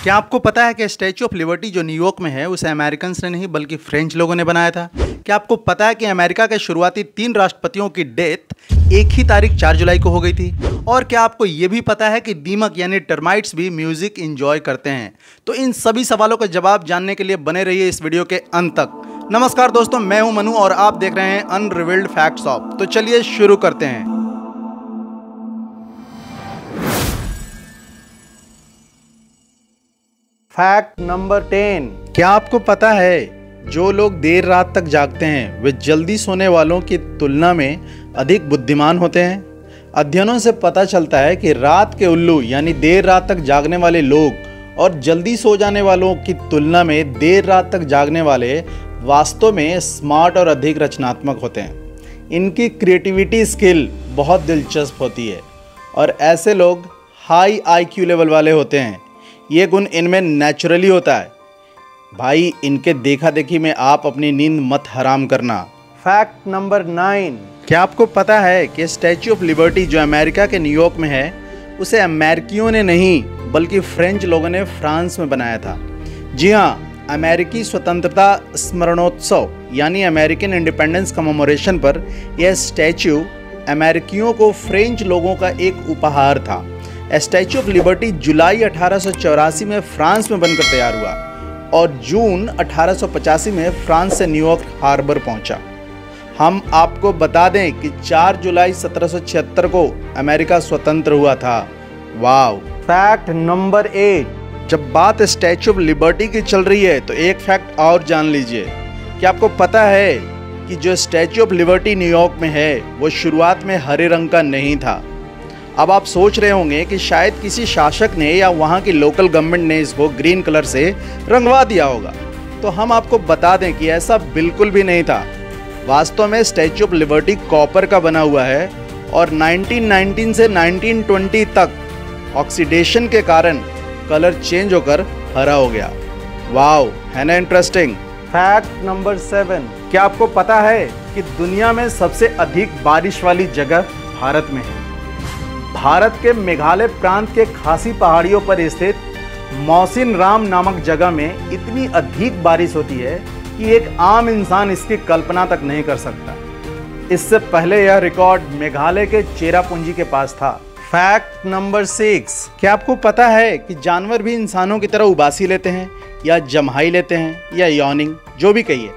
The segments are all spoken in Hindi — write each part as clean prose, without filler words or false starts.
क्या आपको पता है कि स्टैच्यू ऑफ लिबर्टी जो न्यूयॉर्क में है उसे अमेरिकन्स ने नहीं बल्कि फ्रेंच लोगों ने बनाया था। क्या आपको पता है कि अमेरिका के शुरुआती 3 राष्ट्रपतियों की डेथ एक ही तारीख 4 जुलाई को हो गई थी। और क्या आपको ये भी पता है कि दीमक यानी टर्माइट्स भी म्यूजिक एंजॉय करते हैं। तो इन सभी सवालों का जवाब जानने के लिए बने रहिए इस वीडियो के अंत तक। नमस्कार दोस्तों, मैं हूं मनु और आप देख रहे हैं अनरिवील्ड फैक्ट्स ऑफ। तो चलिए शुरू करते हैं। Fact number 10। क्या आपको पता है जो लोग देर रात तक जागते हैं वे जल्दी सोने वालों की तुलना में अधिक बुद्धिमान होते हैं। अध्ययनों से पता चलता है कि रात के उल्लू यानी देर रात तक जागने वाले लोग और जल्दी सो जाने वालों की तुलना में देर रात तक जागने वाले वास्तव में स्मार्ट और अधिक रचनात्मक होते हैं। इनकी क्रिएटिविटी स्किल बहुत दिलचस्प होती है और ऐसे लोग हाई IQ लेवल वाले होते हैं। ये गुण इनमें नेचुरली होता है। भाई, इनके देखा देखी में आप अपनी नींद मत हराम करना। Fact number 9। क्या आपको पता है कि स्टैच्यू ऑफ लिबर्टी जो अमेरिका के न्यूयॉर्क में है उसे अमेरिकियों ने नहीं बल्कि फ्रेंच लोगों ने फ्रांस में बनाया था। जी हाँ, अमेरिकी स्वतंत्रता स्मरणोत्सव यानी अमेरिकन इंडिपेंडेंस कमेमोरेशन पर यह स्टैच्यू अमेरिकियों को फ्रेंच लोगों का एक उपहार था। स्टैच्यू ऑफ लिबर्टी जुलाई 1884 में फ्रांस में बनकर तैयार हुआ और जून 1885 में फ्रांस से न्यूयॉर्क हार्बर पहुंचा। हम आपको बता दें कि 4 जुलाई 1776 को अमेरिका स्वतंत्र हुआ था। वाव। Fact number 8। जब बात स्टैच्यू ऑफ लिबर्टी की चल रही है तो एक फैक्ट और जान लीजिए। क्या आपको पता है कि जो स्टैच्यू ऑफ लिबर्टी न्यूयॉर्क में है वो शुरुआत में हरे रंग का नहीं था। अब आप सोच रहे होंगे कि शायद किसी शासक ने या वहाँ की लोकल गवर्नमेंट ने इसको ग्रीन कलर से रंगवा दिया होगा। तो हम आपको बता दें कि ऐसा बिल्कुल भी नहीं था। वास्तव में स्टैच्यू ऑफ लिबर्टी कॉपर का बना हुआ है और 1919 से 1920 तक ऑक्सीडेशन के कारण कलर चेंज होकर हरा हो गया। वाओ, है ना इंटरेस्टिंग। Fact number 7। क्या आपको पता है कि दुनिया में सबसे अधिक बारिश वाली जगह भारत में है। भारत के मेघालय प्रांत के खासी पहाड़ियों पर स्थित मौसिन राम नामक जगह में इतनी अधिक बारिश होती है कि एक आम इंसान इसकी कल्पना तक नहीं कर सकता। इससे पहले यह रिकॉर्ड मेघालय के चेरापूंजी के पास था। Fact number 6। क्या आपको पता है कि जानवर भी इंसानों की तरह उबासी लेते हैं या जम्हाई लेते हैं या यॉर्निंग, जो भी कहिए।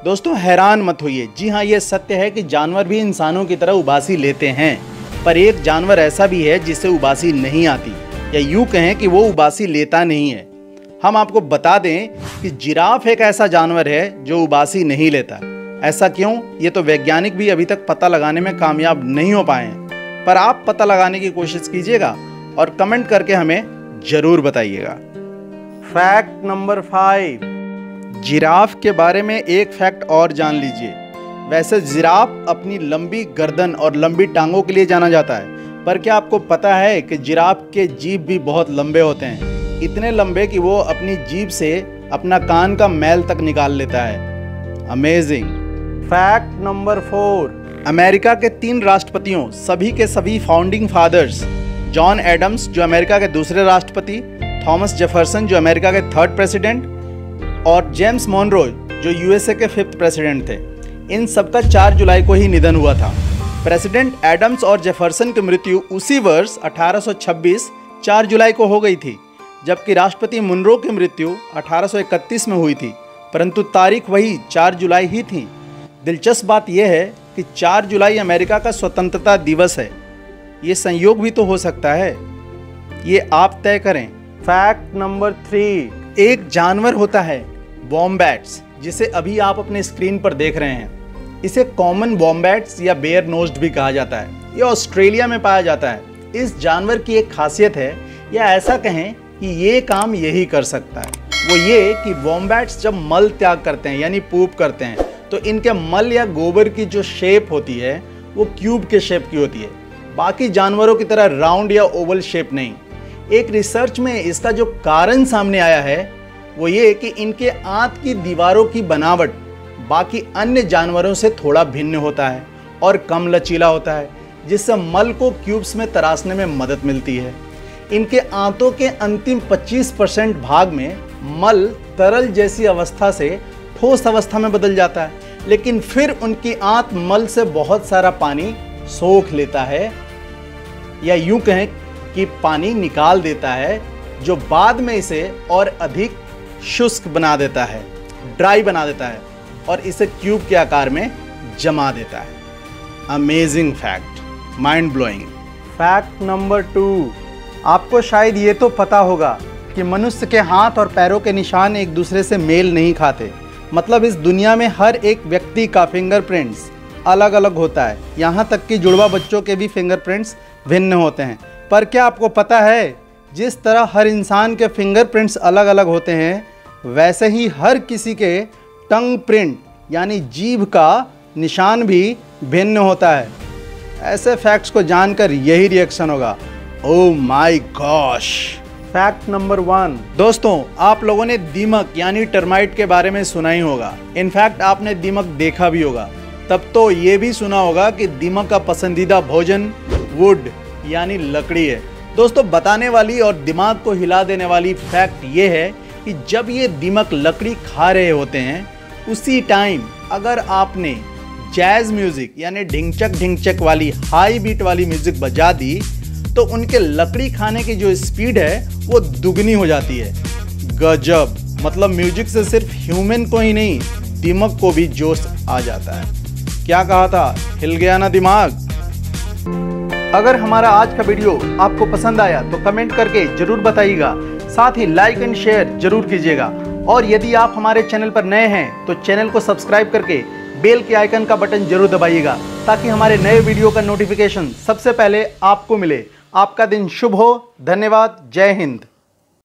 दोस्तों, हैरान मत होइए। जी हाँ, ये सत्य है कि जानवर भी इंसानों की तरह उबासी लेते हैं, पर एक जानवर ऐसा भी है जिससे उबासी नहीं आती, या यूं कहें कि वो उबासी लेता नहीं है। हम आपको बता दें कि जिराफ एक ऐसा जानवर है जो उबासी नहीं लेता। ऐसा क्यों, ये तो वैज्ञानिक भी अभी तक पता लगाने में कामयाब नहीं हो पाए हैं, पर आप पता लगाने की कोशिश कीजिएगा और कमेंट करके हमें जरूर बताइएगा। Fact number 5। जिराफ के बारे में एक फैक्ट और जान लीजिए। वैसे जिराफ अपनी लंबी गर्दन और लंबी टांगों के लिए जाना जाता है, पर क्या आपको पता है कि जिराफ के जीभ भी बहुत लंबे होते हैं, इतने लंबे कि वो अपनी जीभ से अपना कान का मैल तक निकाल लेता है। अमेजिंग। Fact number 4। अमेरिका के 3 राष्ट्रपतियों सभी के सभी फाउंडिंग फादर्स, जॉन एडम्स जो अमेरिका के दूसरे राष्ट्रपति, थॉमस जेफरसन जो अमेरिका के 3rd प्रेसिडेंट और जेम्स मोनरो जो USA के 5th प्रेसिडेंट थे, इन सबका 4 जुलाई को ही निधन हुआ था। प्रेसिडेंट एडम्स और जेफरसन की मृत्यु उसी वर्ष 1826 4 जुलाई को हो गई थी, जबकि राष्ट्रपति मुनरो की मृत्यु 1831 में हुई थी, परंतु तारीख वही 4 जुलाई ही थी। दिलचस्प बात यह है कि 4 जुलाई अमेरिका का स्वतंत्रता दिवस है। ये संयोग भी तो हो सकता है, ये आप तय करें। Fact number 3। एक जानवर होता है वॉम्बैट्स, जिसे अभी आप अपने स्क्रीन पर देख रहे हैं। इसे कॉमन वॉम्बैट्स या बेयर नोज्ड भी कहा जाता है। ये ऑस्ट्रेलिया में पाया जाता है। इस जानवर की एक खासियत है, या ऐसा कहें कि ये काम यही कर सकता है, वो ये कि वॉम्बैट्स जब मल त्याग करते हैं यानी पूप करते हैं तो इनके मल या गोबर की जो शेप होती है वो क्यूब के शेप की होती है, बाकी जानवरों की तरह राउंड या ओवल शेप नहीं। एक रिसर्च में इसका जो कारण सामने आया है वो ये कि इनके आंत की दीवारों की बनावट बाकी अन्य जानवरों से थोड़ा भिन्न होता है और कम लचीला होता है, जिससे मल को क्यूब्स में तराशने में मदद मिलती है। इनके आंतों के अंतिम 25% भाग में मल तरल जैसी अवस्था से ठोस अवस्था में बदल जाता है, लेकिन फिर उनकी आंत मल से बहुत सारा पानी सोख लेता है, या यूं कहें कि पानी निकाल देता है, जो बाद में इसे और अधिक शुष्क बना देता है, ड्राई बना देता है और इसे क्यूब के आकार में जमा देता है। Amazing fact, mind blowing. Fact number 2, आपको शायद ये तो पता होगा कि मनुष्य के हाथ और पैरों के निशान एक दूसरे से मेल नहीं खाते। मतलब इस दुनिया में हर एक व्यक्ति का फिंगरप्रिंट्स अलग अलग होता है, यहाँ तक कि जुड़वा बच्चों के भी फिंगरप्रिंट्स भिन्न होते हैं। पर क्या आपको पता है, जिस तरह हर इंसान के फिंगरप्रिंट्स अलग अलग होते हैं, वैसे ही हर किसी के टंग प्रिंट यानी जीभ का निशान भी भिन्न होता है। ऐसे फैक्ट्स को जानकर यही रिएक्शन होगा, oh my gosh. Fact number 1, दोस्तों आप लोगों ने दीमक यानी टर्माइट के बारे में सुना ही होगा। इनफैक्ट आपने दीमक देखा भी होगा। तब तो ये भी सुना होगा कि दीमक का पसंदीदा भोजन वुड यानी लकड़ी है। दोस्तों बताने वाली और दिमाग को हिला देने वाली फैक्ट ये है कि जब ये दीमक लकड़ी खा रहे होते हैं, उसी टाइम अगर आपने जैज म्यूजिक यानी ढिंचक ढिंचक वाली हाई बीट वाली म्यूजिक बजा दी, तो उनके लकड़ी खाने की जो स्पीड है वो दुगनी हो जाती है। गजब, मतलब म्यूजिक से सिर्फ ह्यूमन को ही नहीं, दीमक को भी जोश आ जाता है। क्या कहा था, हिल गया ना दिमाग। अगर हमारा आज का वीडियो आपको पसंद आया तो कमेंट करके जरूर बताइएगा, साथ ही लाइक एंड शेयर जरूर कीजिएगा। और यदि आप हमारे चैनल पर नए हैं तो चैनल को सब्सक्राइब करके बेल के आइकन का बटन जरूर दबाइएगा, ताकि हमारे नए वीडियो का नोटिफिकेशन सबसे पहले आपको मिले। आपका दिन शुभ हो। धन्यवाद। जय हिंद।